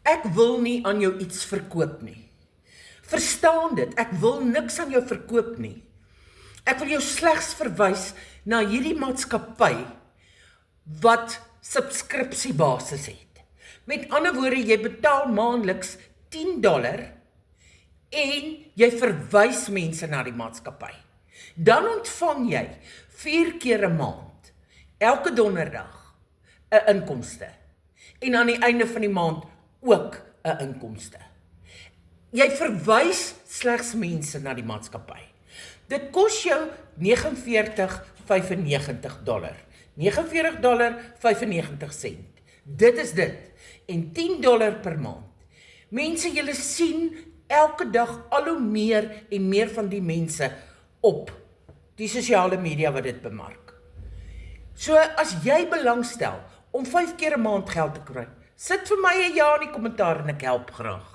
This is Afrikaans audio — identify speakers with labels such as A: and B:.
A: Ek wil nie aan jou iets verkoop nie. Verstaan dit, ek wil niks aan jou verkoop nie. Ek wil jou slegs verwys na hierdie maatskappy wat subskripsiebasis het. Met ander woorde, jy betaal maandeliks $10 en jy verwys mense na die maatskappy. Dan ontvang jy 4 keer 'n maand, elke donderdag, 'n inkomste. En aan die einde van die maand ook 'n inkomste. Jy verwys slegs mense na die maatskappy. Dit kos jou $49.95. $49.95. Dit is dit. En $10 per maand. Mense, julle sien elke dag al hoe meer en meer van die mense op die sosiale media wat dit bemark. So as jy belangstel om 5 keer 'n maand geld te kry, sit vir my 'n ja in die kommentaar en ek help graag.